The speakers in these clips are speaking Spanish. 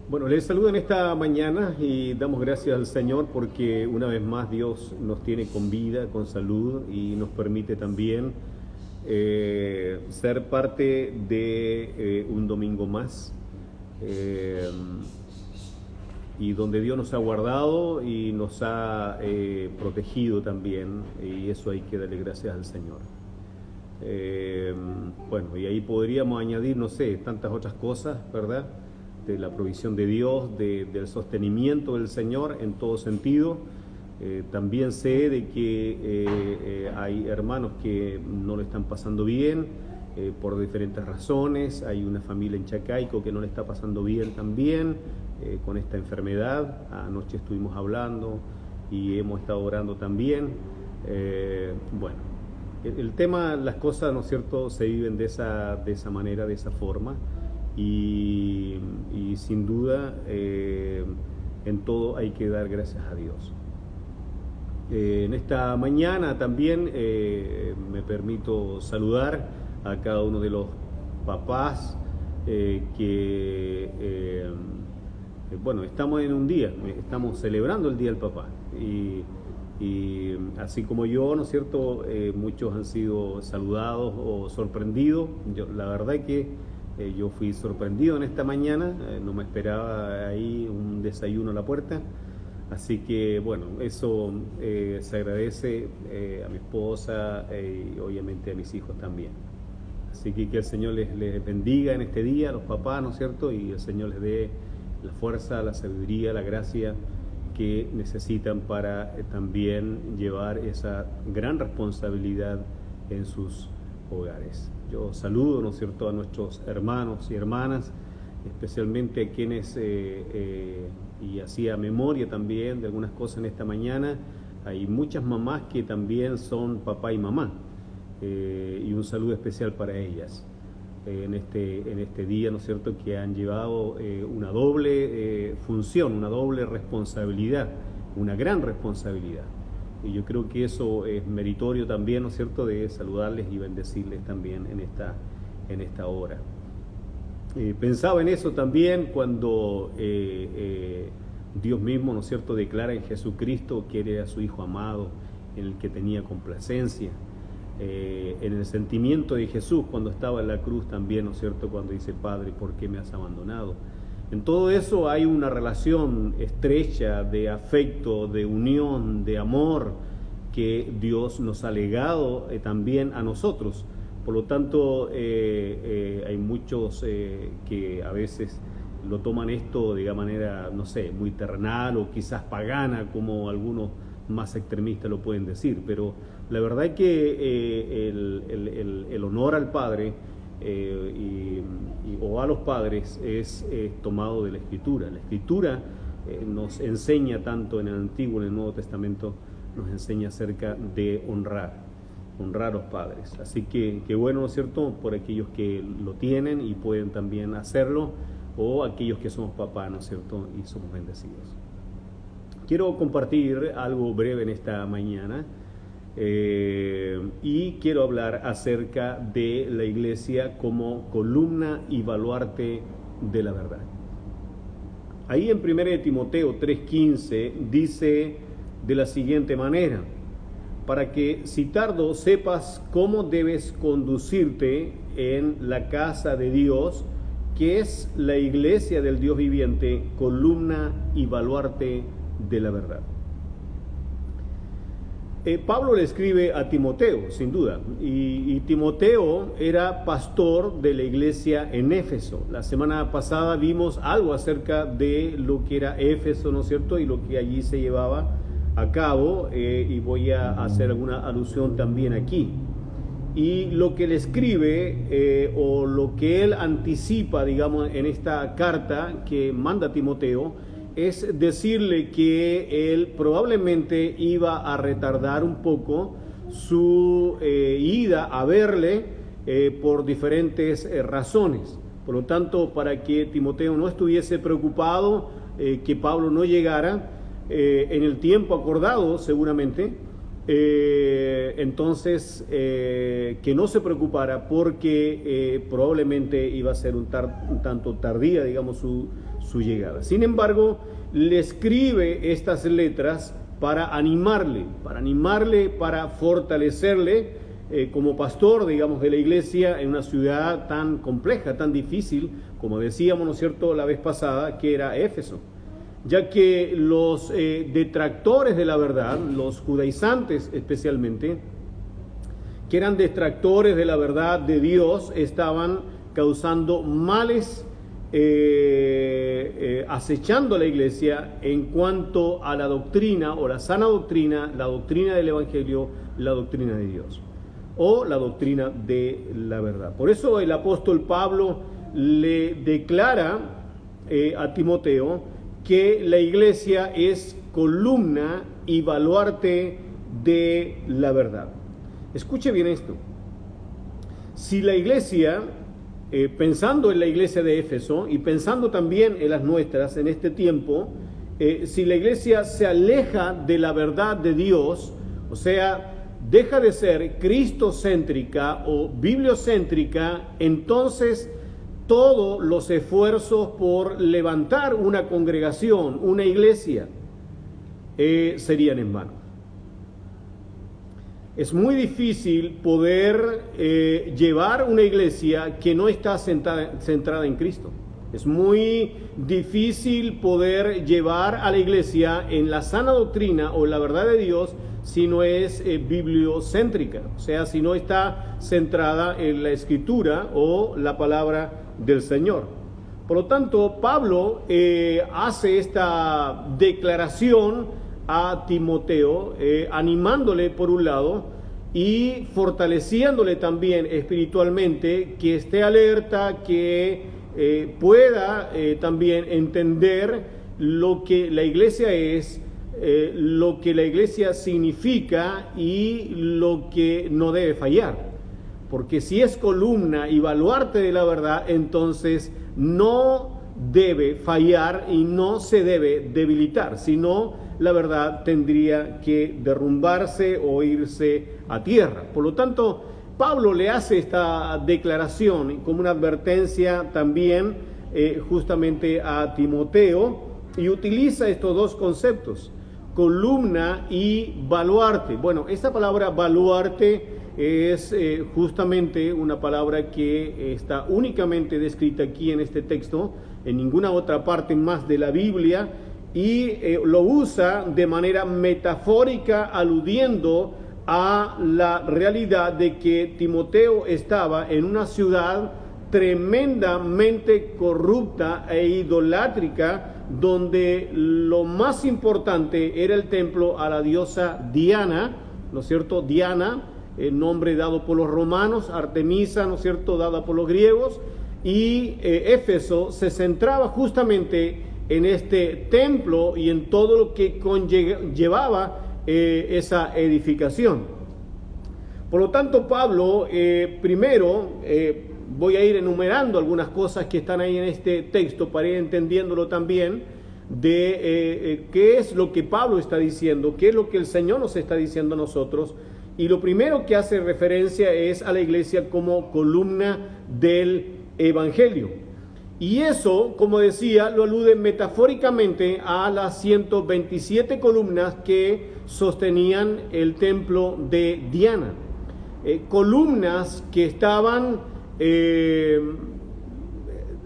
Bueno, les saludo en esta mañana y damos gracias al Señor porque una vez más Dios nos tiene con vida, con salud y nos permite también ser parte de un domingo más eh, y donde Dios nos ha guardado y nos ha protegido también, y eso hay que darle gracias al Señor. Bueno, y ahí podríamos añadir, no sé, tantas otras cosas, ¿verdad? De la provisión de Dios, del sostenimiento del Señor en todo sentido. También sé de que hay hermanos que no lo están pasando bien por diferentes razones. Hay una familia en Chacaico que no le está pasando bien también con esta enfermedad. Anoche estuvimos hablando y hemos estado orando también. Bueno, el tema, las cosas, ¿no es cierto?, se viven de esa manera, de esa forma. Y sin duda en todo hay que dar gracias a Dios. En esta mañana también me permito saludar a cada uno de los papás bueno, estamos en un día, estamos celebrando el Día del Papá y así como yo, ¿no es cierto?, muchos han sido saludados o sorprendidos. La verdad es que yo fui sorprendido en esta mañana, no me esperaba ahí un desayuno a la puerta, así que bueno, eso se agradece a mi esposa y obviamente a mis hijos también. Así que el Señor les bendiga en este día a los papás, ¿no es cierto? Y el Señor les dé la fuerza, la sabiduría, la gracia que necesitan para también llevar esa gran responsabilidad en sus hogares. Yo saludo, ¿no es cierto?, a nuestros hermanos y hermanas, especialmente a quienes, y hacía memoria también de algunas cosas en esta mañana, hay muchas mamás que también son papá y mamá, y un saludo especial para ellas en este día, ¿no es cierto?, que han llevado una doble función, una doble responsabilidad, una gran responsabilidad. Y yo creo que eso es meritorio también, ¿no es cierto?, de saludarles y bendecirles también en esta hora. Pensaba en eso también cuando Dios mismo, ¿no es cierto?, declara en Jesucristo que era su Hijo amado, en el que tenía complacencia. En el sentimiento de Jesús cuando estaba en la cruz también, ¿no es cierto?, cuando dice: Padre, ¿por qué me has abandonado? En todo eso hay una relación estrecha de afecto, de unión, de amor que Dios nos ha legado también a nosotros. Por lo tanto, hay muchos que a veces lo toman esto de manera, no sé, muy terrenal o quizás pagana, como algunos más extremistas lo pueden decir. Pero la verdad es que el honor al Padre o a los padres es tomado de la Escritura. La Escritura nos enseña, tanto en el Antiguo como en el Nuevo Testamento, nos enseña acerca de honrar a los padres. Así que bueno, ¿no es cierto?, por aquellos que lo tienen y pueden también hacerlo, o aquellos que somos papás, ¿no es cierto?, y somos bendecidos. Quiero compartir algo breve en esta mañana. Y quiero hablar acerca de la iglesia como columna y baluarte de la verdad. Ahí en 1 Timoteo 3:15 dice de la siguiente manera: para que si tardo sepas cómo debes conducirte en la casa de Dios, que es la iglesia del Dios viviente, columna y baluarte de la verdad. Pablo le escribe a Timoteo, sin duda, y Timoteo era pastor de la iglesia en Éfeso. La semana pasada vimos algo acerca de lo que era Éfeso, ¿no es cierto?, y lo que allí se llevaba a cabo, y voy a hacer alguna alusión también aquí. Y lo que le escribe, o lo que él anticipa, digamos, en esta carta que manda a Timoteo, es decirle que él probablemente iba a retardar un poco su ida a verle por diferentes razones. Por lo tanto, para que Timoteo no estuviese preocupado que Pablo no llegara en el tiempo acordado, seguramente, entonces que no se preocupara porque probablemente iba a ser un tanto tardía, digamos, su llegada. Sin embargo, le escribe estas letras para animarle, para fortalecerle como pastor, digamos, de la iglesia en una ciudad tan compleja, tan difícil, como decíamos, ¿no es cierto?, la vez pasada, que era Éfeso, ya que los detractores de la verdad, los judaizantes especialmente, que eran detractores de la verdad de Dios, estaban causando males, acechando a la iglesia en cuanto a la doctrina o la sana doctrina, la doctrina del Evangelio, la doctrina de Dios o la doctrina de la verdad. Por eso el apóstol Pablo le declara a Timoteo que la iglesia es columna y baluarte de la verdad. Escuche bien esto. Si la iglesia, pensando en la iglesia de Éfeso y pensando también en las nuestras en este tiempo, si la iglesia se aleja de la verdad de Dios, o sea, deja de ser cristocéntrica o bibliocéntrica, entonces todos los esfuerzos por levantar una congregación, una iglesia, serían en vano. Es muy difícil poder llevar una iglesia que no está centrada en Cristo. Es muy difícil poder llevar a la iglesia en la sana doctrina o la verdad de Dios si no es bibliocéntrica, o sea, si no está centrada en la Escritura o la palabra del Señor. Por lo tanto, Pablo hace esta declaración a Timoteo, animándole por un lado y fortaleciéndole también espiritualmente, que esté alerta, que pueda también entender lo que la iglesia es, lo que la iglesia significa y lo que no debe fallar. Porque si es columna y baluarte de la verdad, entonces no debe fallar y no se debe debilitar, sino la verdad tendría que derrumbarse o irse a tierra. Por lo tanto, Pablo le hace esta declaración como una advertencia también justamente a Timoteo y utiliza estos dos conceptos, columna y baluarte. Bueno, esta palabra baluarte es justamente una palabra que está únicamente descrita aquí en este texto, en ninguna otra parte más de la Biblia, y lo usa de manera metafórica, aludiendo a la realidad de que Timoteo estaba en una ciudad tremendamente corrupta e idolátrica, donde lo más importante era el templo a la diosa Diana, ¿no es cierto? Diana, el nombre dado por los romanos, Artemisa, ¿no es cierto?, dada por los griegos, y Éfeso se centraba justamente en este templo y en todo lo que conllevaba esa edificación. Por lo tanto, Pablo, primero, voy a ir enumerando algunas cosas que están ahí en este texto para ir entendiéndolo también, de qué es lo que Pablo está diciendo, qué es lo que el Señor nos está diciendo a nosotros. Y lo primero que hace referencia es a la iglesia como columna del Evangelio. Y eso, como decía, lo alude metafóricamente a las 127 columnas que sostenían el templo de Diana. Columnas que estaban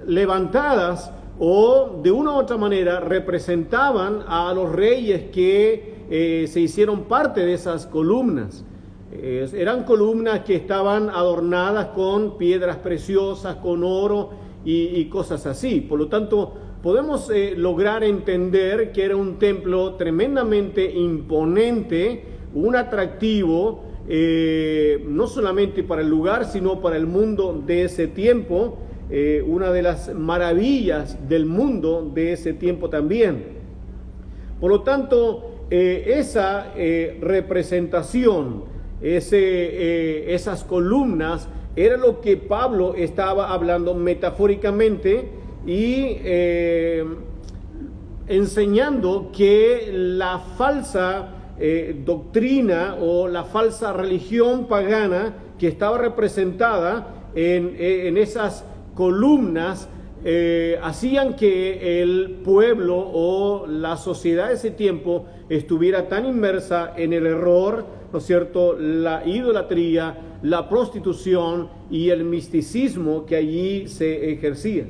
levantadas o de una u otra manera representaban a los reyes que se hicieron parte de esas columnas. Eran columnas que estaban adornadas con piedras preciosas, con oro y cosas así. Por lo tanto, podemos lograr entender que era un templo tremendamente imponente, un atractivo, no solamente para el lugar, sino para el mundo de ese tiempo, una de las maravillas del mundo de ese tiempo también. Por lo tanto, esa representación, esas columnas, era lo que Pablo estaba hablando metafóricamente y enseñando que la falsa doctrina o la falsa religión pagana que estaba representada en esas columnas, hacían que el pueblo o la sociedad de ese tiempo estuviera tan inmersa en el error, ¿no es cierto?, la idolatría, la prostitución y el misticismo que allí se ejercía.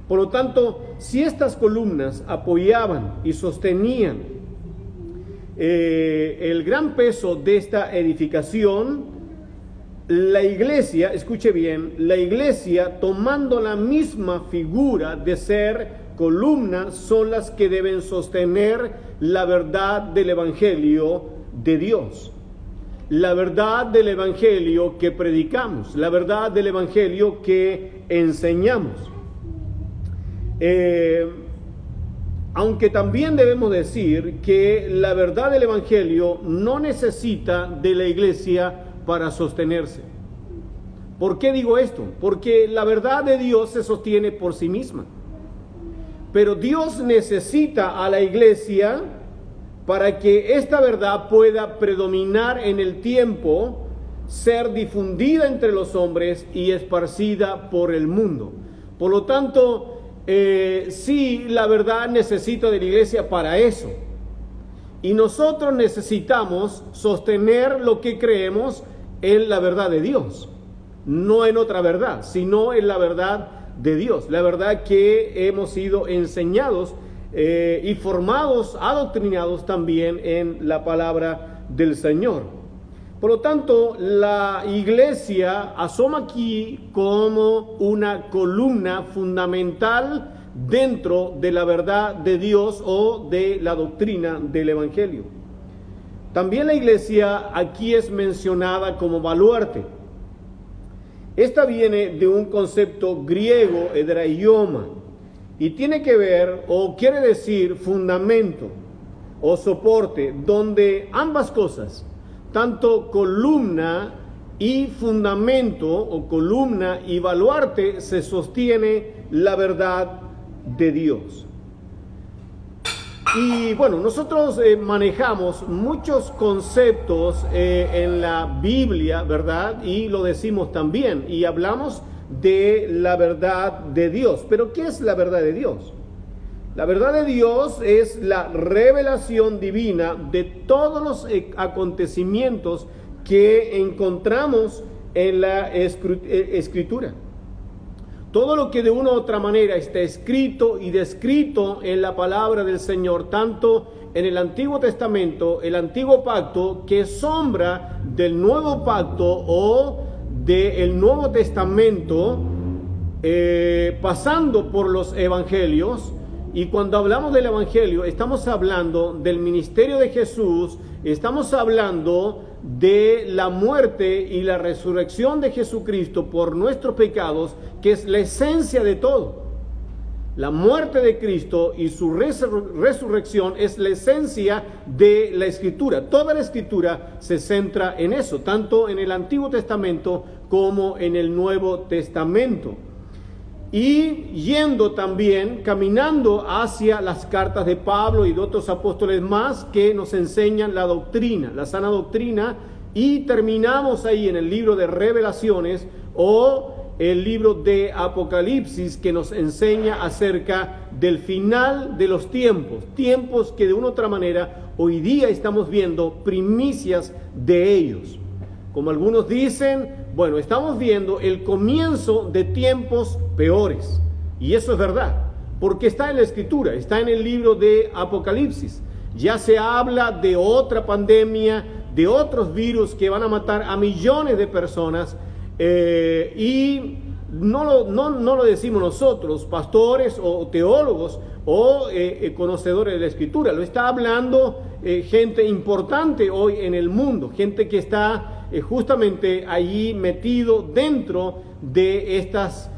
Por lo tanto, si estas columnas apoyaban y sostenían el gran peso de esta edificación, la iglesia, escuche bien, la iglesia, tomando la misma figura de ser columnas, son las que deben sostener la verdad del Evangelio de Dios. La verdad del Evangelio que predicamos, la verdad del Evangelio que enseñamos. Aunque también debemos decir que la verdad del Evangelio no necesita de la iglesia para sostenerse. ¿Por qué digo esto? Porque la verdad de Dios se sostiene por sí misma. Pero Dios necesita a la iglesia para que esta verdad pueda predominar en el tiempo, ser difundida entre los hombres y esparcida por el mundo. Por lo tanto, sí, la verdad necesita de la iglesia para eso. Y nosotros necesitamos sostener lo que creemos en la verdad de Dios, no en otra verdad, sino en la verdad de Dios, la verdad que hemos sido enseñados y formados, adoctrinados también en la palabra del Señor. Por lo tanto, la iglesia asoma aquí como una columna fundamental dentro de la verdad de Dios o de la doctrina del Evangelio. También la iglesia aquí es mencionada como baluarte. Esta viene de un concepto griego, hedraioma, y tiene que ver, o quiere decir, fundamento o soporte, donde ambas cosas, tanto columna y fundamento, o columna y baluarte, se sostiene la verdad de Dios. Y bueno, nosotros manejamos muchos conceptos en la Biblia, ¿verdad? Y lo decimos también, y hablamos de la verdad de Dios. Pero ¿qué es la verdad de Dios? La verdad de Dios es la revelación divina de todos los acontecimientos que encontramos en la Escritura. Todo lo que de una u otra manera está escrito y descrito en la palabra del Señor, tanto en el Antiguo Testamento, el Antiguo Pacto, que es sombra del Nuevo Pacto o del Nuevo Testamento, pasando por los Evangelios. Y cuando hablamos del Evangelio, estamos hablando del ministerio de Jesús, estamos hablando de la muerte y la resurrección de Jesucristo por nuestros pecados, que es la esencia de todo. La muerte de Cristo y su resurrección es la esencia de la Escritura. Toda la Escritura se centra en eso, tanto en el Antiguo Testamento como en el Nuevo Testamento. Y yendo también, caminando hacia las cartas de Pablo y de otros apóstoles más que nos enseñan la doctrina, la sana doctrina, y terminamos ahí en el libro de Revelaciones o el libro de Apocalipsis, que nos enseña acerca del final de los tiempos que de una u otra manera hoy día estamos viendo primicias de ellos. Como algunos dicen, bueno, estamos viendo el comienzo de tiempos peores. Y eso es verdad, porque está en la Escritura, está en el libro de Apocalipsis. Ya se habla de otra pandemia, de otros virus que van a matar a millones de personas. Y no lo decimos nosotros, pastores o teólogos o conocedores de la Escritura. Lo está hablando gente importante hoy en el mundo, gente que está justamente allí metido dentro de estas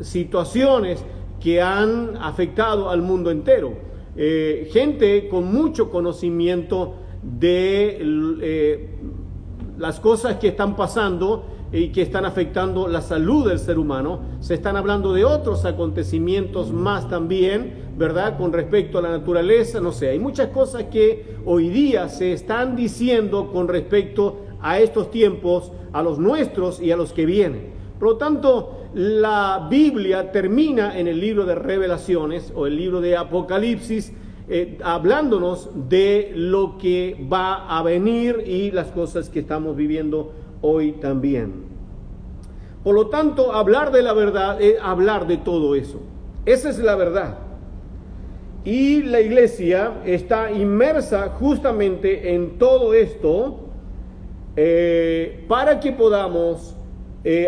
situaciones que han afectado al mundo entero. Gente con mucho conocimiento de las cosas que están pasando y que están afectando la salud del ser humano. Se están hablando de otros acontecimientos más también, ¿verdad? Con respecto a la naturaleza, no sé, hay muchas cosas que hoy día se están diciendo con respecto a estos tiempos, a los nuestros y a los que vienen. Por lo tanto, la Biblia termina en el libro de Revelaciones o el libro de Apocalipsis, hablándonos de lo que va a venir y las cosas que estamos viviendo hoy también. Por lo tanto, hablar de la verdad es hablar de todo eso. Esa es la verdad. Y la iglesia está inmersa justamente en todo esto para que podamos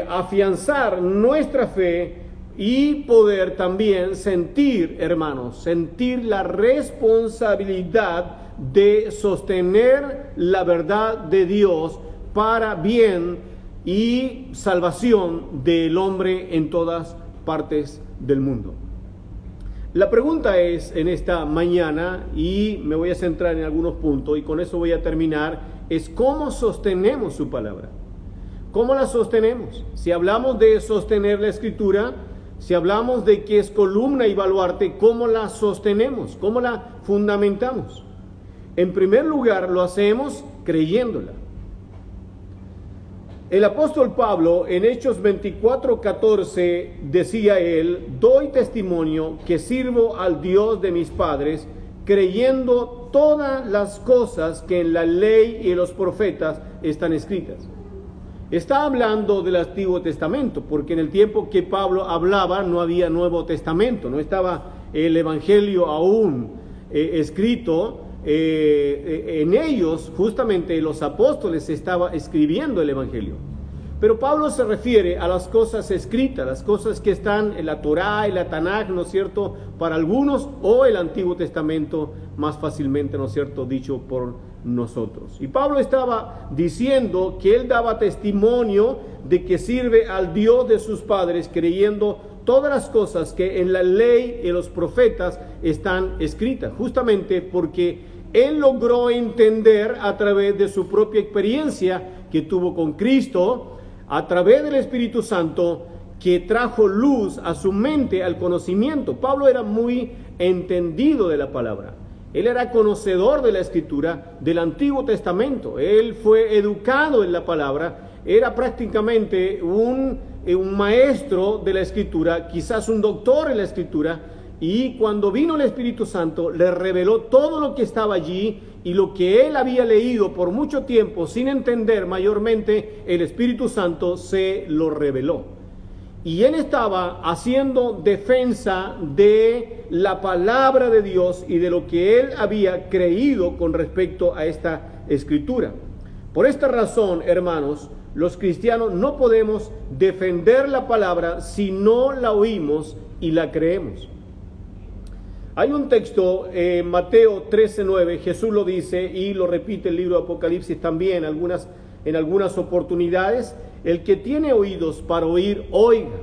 afianzar nuestra fe y poder también sentir, hermanos, sentir la responsabilidad de sostener la verdad de Dios para bien y salvación del hombre en todas partes del mundo. La pregunta es en esta mañana, y me voy a centrar en algunos puntos y con eso voy a terminar, es cómo sostenemos su palabra. ¿Cómo la sostenemos? Si hablamos de sostener la Escritura, si hablamos de que es columna y baluarte, ¿cómo la sostenemos? ¿Cómo la fundamentamos? En primer lugar, lo hacemos creyéndola. El apóstol Pablo, en Hechos 24:14, decía él: doy testimonio que sirvo al Dios de mis padres, creyendo todas las cosas que en la ley y en los profetas están escritas. Está hablando del Antiguo Testamento, porque en el tiempo que Pablo hablaba no había Nuevo Testamento, no estaba el Evangelio aún escrito. En ellos, justamente los apóstoles, estaba escribiendo el Evangelio. Pero Pablo se refiere a las cosas escritas, las cosas que están en la Torá y la Tanaj, ¿no es cierto?, para algunos, o el Antiguo Testamento más fácilmente, ¿no es cierto?, dicho por nosotros. Y Pablo estaba diciendo que él daba testimonio de que sirve al Dios de sus padres, creyendo todas las cosas que en la ley y los profetas están escritas, justamente porque él logró entender a través de su propia experiencia que tuvo con Cristo, a través del Espíritu Santo, que trajo luz a su mente, al conocimiento. Pablo era muy entendido de la palabra. Él era conocedor de la Escritura, del Antiguo Testamento. Él fue educado en la palabra. Era prácticamente un maestro de la Escritura, quizás un doctor en la Escritura. Y cuando vino el Espíritu Santo, le reveló todo lo que estaba allí y lo que él había leído por mucho tiempo sin entender mayormente, el Espíritu Santo se lo reveló. Y él estaba haciendo defensa de la palabra de Dios y de lo que él había creído con respecto a esta Escritura. Por esta razón, hermanos, los cristianos no podemos defender la palabra si no la oímos y la creemos. Hay un texto, Mateo 13:9, Jesús lo dice y lo repite el libro de Apocalipsis también en algunas oportunidades: el que tiene oídos para oír, oiga.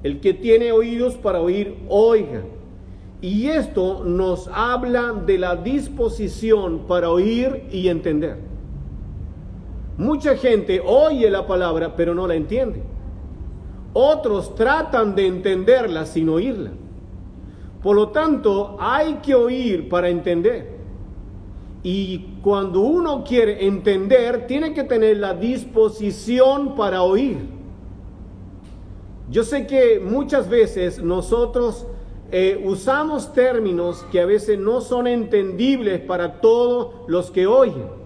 El que tiene oídos para oír, oiga. Y esto nos habla de la disposición para oír y entender. Mucha gente oye la palabra pero no la entiende. Otros tratan de entenderla sin oírla. Por lo tanto, hay que oír para entender. Y cuando uno quiere entender, tiene que tener la disposición para oír. Yo sé que muchas veces nosotros usamos términos que a veces no son entendibles para todos los que oyen.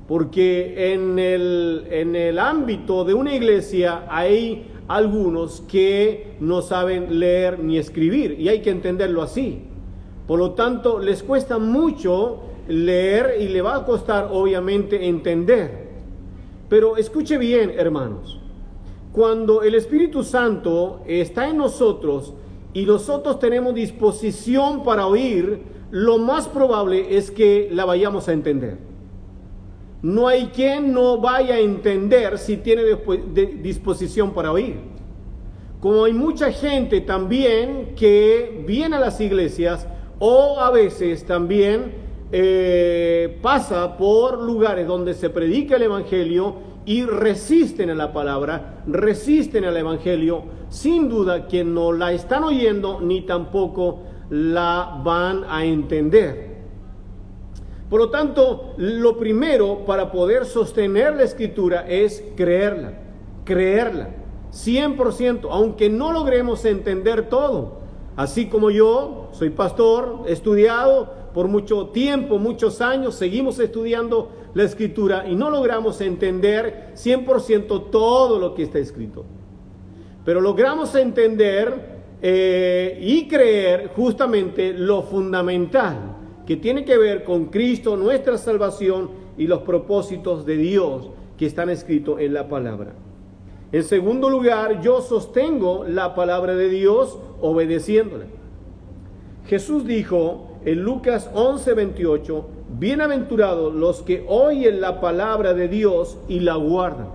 Porque en el ámbito de una iglesia hay algunos que no saben leer ni escribir, y hay que entenderlo así. Por lo tanto, les cuesta mucho leer y le va a costar obviamente entender. Pero escuche bien, hermanos, cuando el Espíritu Santo está en nosotros y nosotros tenemos disposición para oír, lo más probable es que la vayamos a entender. No hay quien no vaya a entender si tiene disposición para oír. Como hay mucha gente también que viene a las iglesias o a veces también pasa por lugares donde se predica el Evangelio y resisten a la palabra, resisten al Evangelio, sin duda que no la están oyendo ni tampoco la van a entender. Por lo tanto, lo primero para poder sostener la Escritura es creerla, 100%, aunque no logremos entender todo. Así como yo soy pastor, he estudiado por mucho tiempo, muchos años, seguimos estudiando la Escritura y no logramos entender 100% todo lo que está escrito. Pero logramos entender y creer justamente lo fundamental que tiene que ver con Cristo, nuestra salvación y los propósitos de Dios que están escritos en la palabra. En segundo lugar, yo sostengo la palabra de Dios obedeciéndola. Jesús dijo en Lucas 11:28, bienaventurados los que oyen la palabra de Dios y la guardan.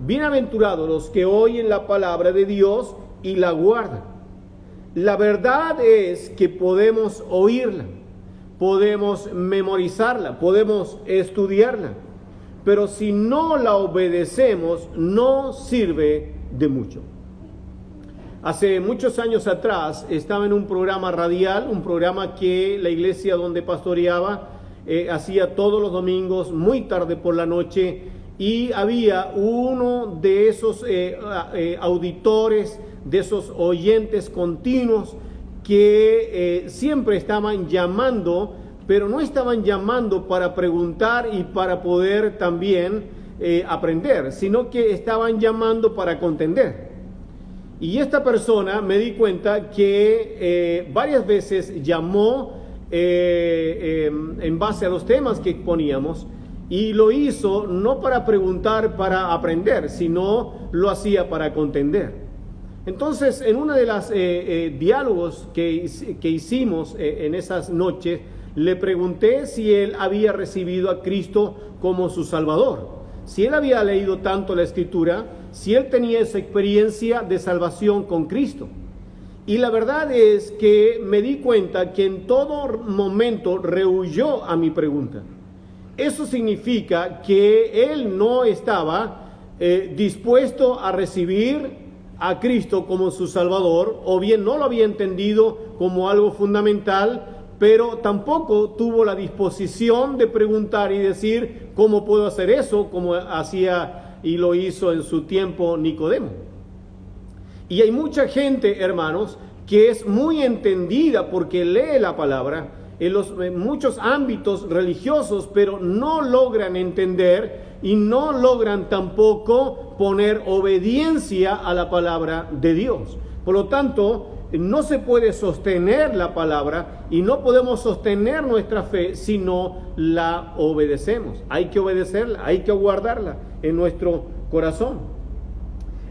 Bienaventurados los que oyen la palabra de Dios y la guardan. La verdad es que podemos oírla, podemos memorizarla, podemos estudiarla, pero si no la obedecemos, no sirve de mucho. Hace muchos años atrás estaba en un programa radial, un programa que la iglesia donde pastoreaba hacía todos los domingos, muy tarde por la noche, y había uno de esos auditores, de esos oyentes continuos que siempre estaban llamando, pero no estaban llamando para preguntar y para poder también aprender, sino que estaban llamando para contender. Y esta persona me di cuenta que varias veces llamó en base a los temas que poníamos, y lo hizo no para preguntar, para aprender, sino lo hacía para contender. Entonces, en uno de los diálogos que hicimos en esas noches, le pregunté si él había recibido a Cristo como su Salvador, si él había leído tanto la Escritura, si él tenía esa experiencia de salvación con Cristo. Y la verdad es que me di cuenta que en todo momento rehuyó a mi pregunta. Eso significa que él no estaba dispuesto a recibir a Cristo como su Salvador, o bien no lo había entendido como algo fundamental, pero tampoco tuvo la disposición de preguntar y decir, ¿cómo puedo hacer eso? Como hacía y lo hizo en su tiempo Nicodemo. Y hay mucha gente, hermanos, que es muy entendida porque lee la palabra en muchos ámbitos religiosos, pero no logran entender y no logran tampoco poner obediencia a la palabra de Dios. Por lo tanto, no se puede sostener la palabra y no podemos sostener nuestra fe si no la obedecemos. Hay que obedecerla, hay que guardarla en nuestro corazón.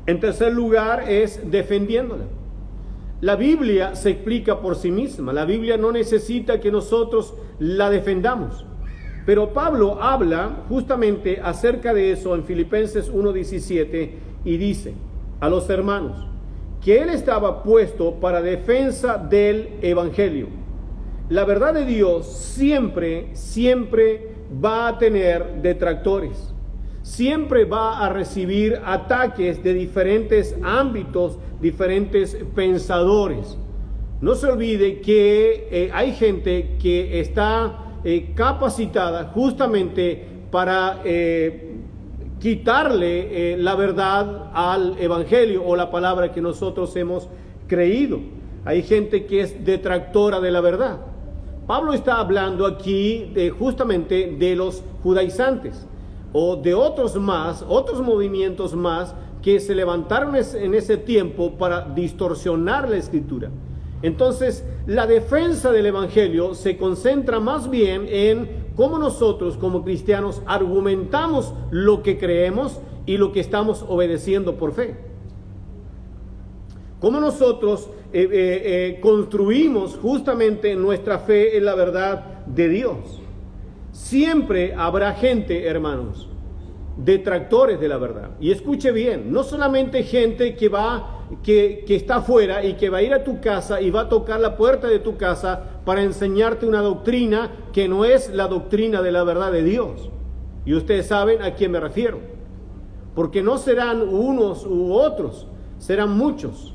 En tercer lugar es defendiéndola. La Biblia se explica por sí misma. La Biblia no necesita que nosotros la defendamos. Pero Pablo habla justamente acerca de eso en Filipenses 1:17 y dice a los hermanos que él estaba puesto para defensa del Evangelio. La verdad de Dios siempre va a tener detractores. Siempre va a recibir ataques de diferentes ámbitos, diferentes pensadores. No se olvide que hay gente que está capacitada justamente para quitarle la verdad al Evangelio o la palabra que nosotros hemos creído. Hay gente que es detractora de la verdad. Pablo está hablando aquí justamente de los judaizantes o de otros movimientos más que se levantaron en ese tiempo para distorsionar la Escritura. Entonces, la defensa del Evangelio se concentra más bien en cómo nosotros como cristianos argumentamos lo que creemos y lo que estamos obedeciendo por fe. Cómo nosotros construimos justamente nuestra fe en la verdad de Dios. Siempre habrá gente, hermanos, detractores de la verdad. Y escuche bien, no solamente gente que está afuera y que va a ir a tu casa y va a tocar la puerta de tu casa para enseñarte una doctrina que no es la doctrina de la verdad de Dios. Y ustedes saben a quién me refiero. porque no serán unos u otros, serán muchos.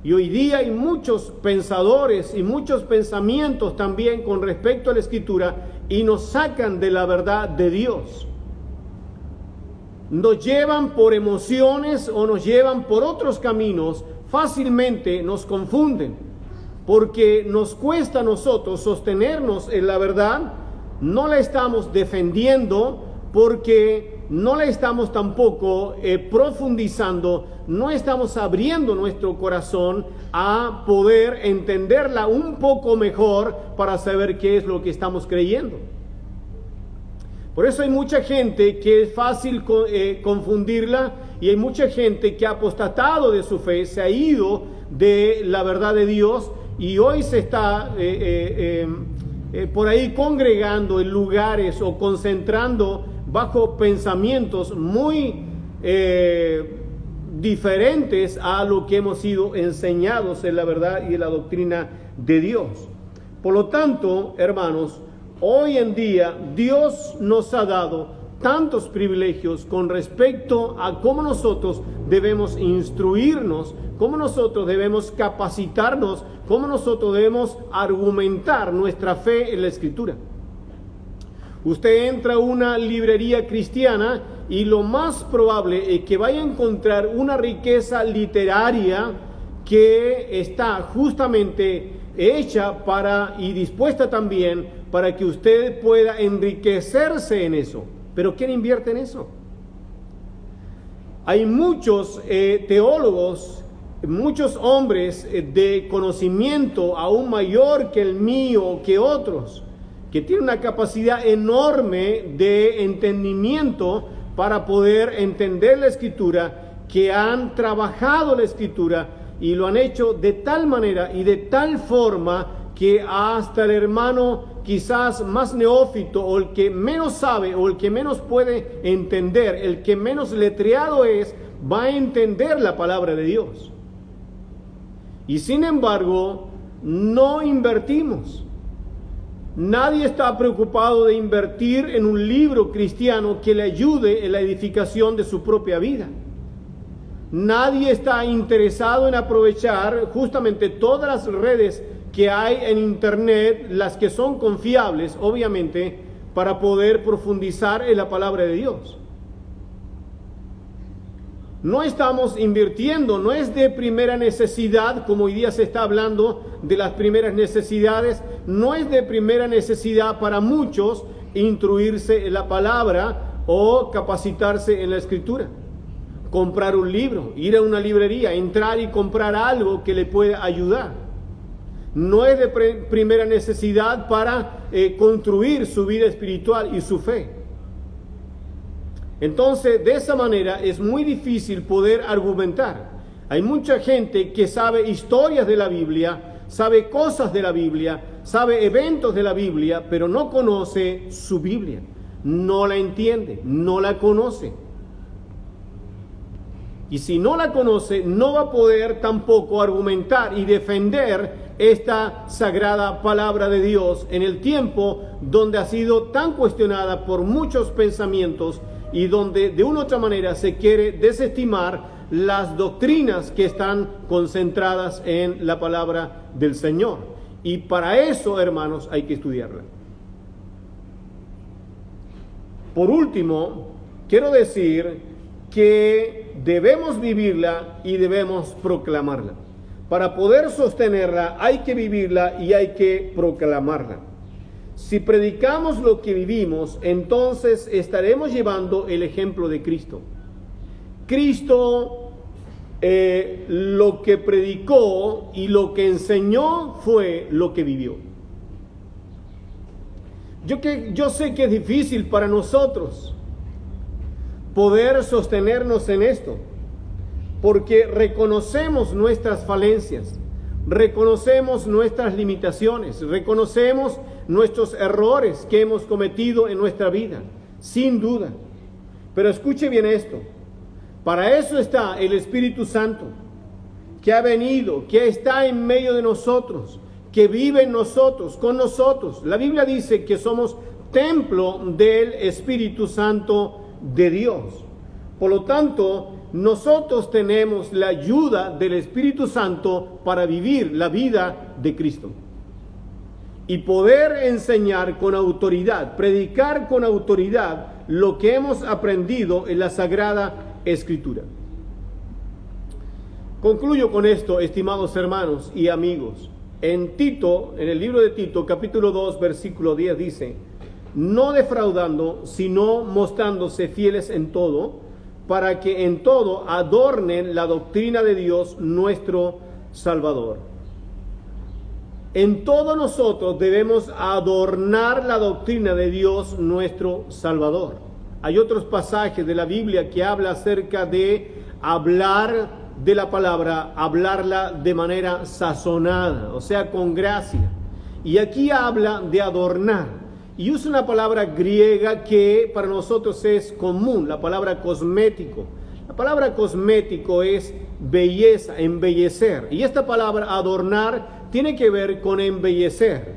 Y hoy día hay muchos pensadores y muchos pensamientos también con respecto a la Escritura y nos sacan de la verdad de Dios. Nos llevan por emociones o nos llevan por otros caminos, fácilmente nos confunden, porque nos cuesta a nosotros sostenernos en la verdad, no la estamos defendiendo porque no la estamos tampoco profundizando, no estamos abriendo nuestro corazón a poder entenderla un poco mejor para saber qué es lo que estamos creyendo. Por eso hay mucha gente que es fácil confundirla y hay mucha gente que ha apostatado de su fe, se ha ido de la verdad de Dios y hoy se está por ahí congregando en lugares o concentrando bajo pensamientos muy diferentes a lo que hemos sido enseñados en la verdad y en la doctrina de Dios. Por lo tanto, hermanos, hoy en día Dios nos ha dado tantos privilegios con respecto a cómo nosotros debemos instruirnos, cómo nosotros debemos capacitarnos, cómo nosotros debemos argumentar nuestra fe en la Escritura. Usted entra a una librería cristiana y lo más probable es que vaya a encontrar una riqueza literaria que está justamente hecha para y dispuesta también para que usted pueda enriquecerse en eso. ¿Pero quién invierte en eso? Hay muchos teólogos, muchos hombres de conocimiento aún mayor que el mío, que otros, que tienen una capacidad enorme de entendimiento para poder entender la Escritura, que han trabajado la Escritura y lo han hecho de tal manera y de tal forma que hasta el hermano quizás más neófito o el que menos sabe o el que menos puede entender, el que menos letreado es, va a entender la palabra de Dios. Y sin embargo, no invertimos. Nadie está preocupado de invertir en un libro cristiano que le ayude en la edificación de su propia vida. Nadie está interesado en aprovechar justamente todas las redes que hay en internet, las que son confiables, obviamente, para poder profundizar en la palabra de Dios. No estamos invirtiendo, no es de primera necesidad, como hoy día se está hablando de las primeras necesidades, no es de primera necesidad para muchos instruirse en la palabra o capacitarse en la Escritura. Comprar un libro, ir a una librería, entrar y comprar algo que le pueda ayudar. No es de primera necesidad para construir su vida espiritual y su fe. Entonces, de esa manera es muy difícil poder argumentar. Hay mucha gente que sabe historias de la Biblia, sabe cosas de la Biblia, sabe eventos de la Biblia, pero no conoce su Biblia, no la entiende, no la conoce. Y si no la conoce, no va a poder tampoco argumentar y defender esta sagrada palabra de Dios en el tiempo donde ha sido tan cuestionada por muchos pensamientos y donde de una u otra manera se quiere desestimar las doctrinas que están concentradas en la palabra del Señor. Y para eso, hermanos, hay que estudiarla. Por último, quiero decir que debemos vivirla y debemos proclamarla. Para poder sostenerla hay que vivirla y hay que proclamarla. Si predicamos lo que vivimos, entonces estaremos llevando el ejemplo de Cristo. Cristo lo que predicó y lo que enseñó fue lo que vivió. Yo sé que es difícil para nosotros poder sostenernos en esto, porque reconocemos nuestras falencias, reconocemos nuestras limitaciones, reconocemos nuestros errores que hemos cometido en nuestra vida, sin duda. Pero escuche bien esto, para eso está el Espíritu Santo, que ha venido, que está en medio de nosotros, que vive en nosotros, con nosotros. La Biblia dice que somos templo del Espíritu Santo de Dios. Por lo tanto, nosotros tenemos la ayuda del Espíritu Santo para vivir la vida de Cristo y poder enseñar con autoridad, predicar con autoridad lo que hemos aprendido en la Sagrada Escritura. Concluyo con esto, estimados hermanos y amigos. En Tito, en el libro de Tito, capítulo 2, versículo 10 dice: no defraudando, sino mostrándose fieles en todo, para que en todo adornen la doctrina de Dios nuestro Salvador. En todo nosotros debemos adornar la doctrina de Dios nuestro Salvador. Hay otros pasajes de la Biblia que habla acerca de hablar de la palabra, hablarla de manera sazonada, o sea, con gracia. Y aquí habla de adornar. Y usa una palabra griega que para nosotros es común, la palabra cosmético. La palabra cosmético es belleza, embellecer. Y esta palabra adornar tiene que ver con embellecer.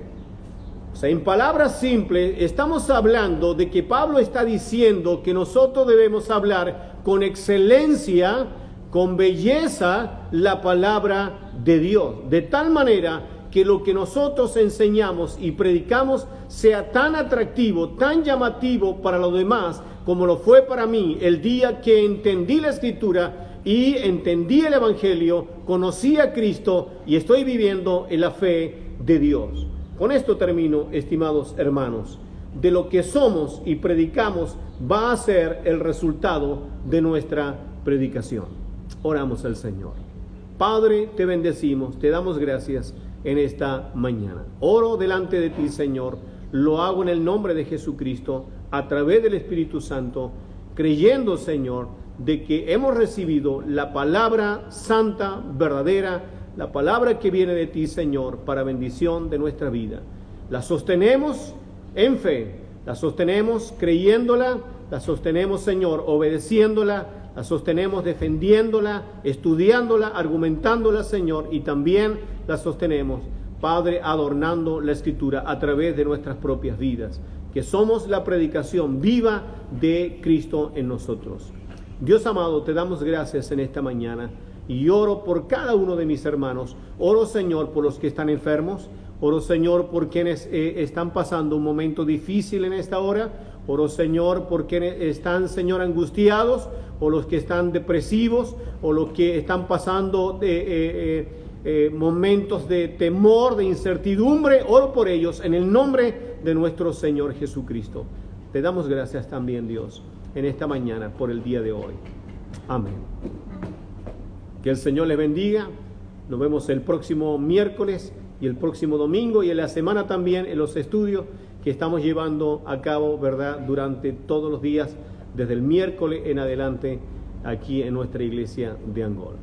O sea, en palabras simples, estamos hablando de que Pablo está diciendo que nosotros debemos hablar con excelencia, con belleza, la palabra de Dios. De tal manera que lo que nosotros enseñamos y predicamos sea tan atractivo, tan llamativo para los demás, como lo fue para mí el día que entendí la Escritura y entendí el Evangelio, conocí a Cristo y estoy viviendo en la fe de Dios. Con esto termino, estimados hermanos. De lo que somos y predicamos va a ser el resultado de nuestra predicación. Oramos al Señor. Padre, te bendecimos, te damos gracias en esta mañana. Oro delante de ti, Señor. Lo hago en el nombre de Jesucristo, a través del Espíritu Santo, creyendo, Señor, de que hemos recibido la palabra santa, verdadera, la palabra que viene de ti, Señor, para bendición de nuestra vida. La sostenemos en fe, la sostenemos creyéndola, la sostenemos, Señor, obedeciéndola, la sostenemos defendiéndola, estudiándola, argumentándola, Señor, y también la sostenemos, Padre, adornando la Escritura a través de nuestras propias vidas, que somos la predicación viva de Cristo en nosotros. Dios amado, te damos gracias en esta mañana y oro por cada uno de mis hermanos. Oro, Señor, por los que están enfermos. Oro, Señor, por quienes están pasando un momento difícil en esta hora. Oro, Señor, por quienes están, Señor, angustiados, o los que están depresivos, o los que están pasando momentos de temor, de incertidumbre. Oro por ellos en el nombre de nuestro Señor Jesucristo. Te damos gracias también, Dios, en esta mañana por el día de hoy. Amén. Que el Señor les bendiga. Nos vemos el próximo miércoles y el próximo domingo y en la semana también en los estudios que estamos llevando a cabo, ¿verdad?, durante todos los días, desde el miércoles en adelante, aquí en nuestra iglesia de Angola.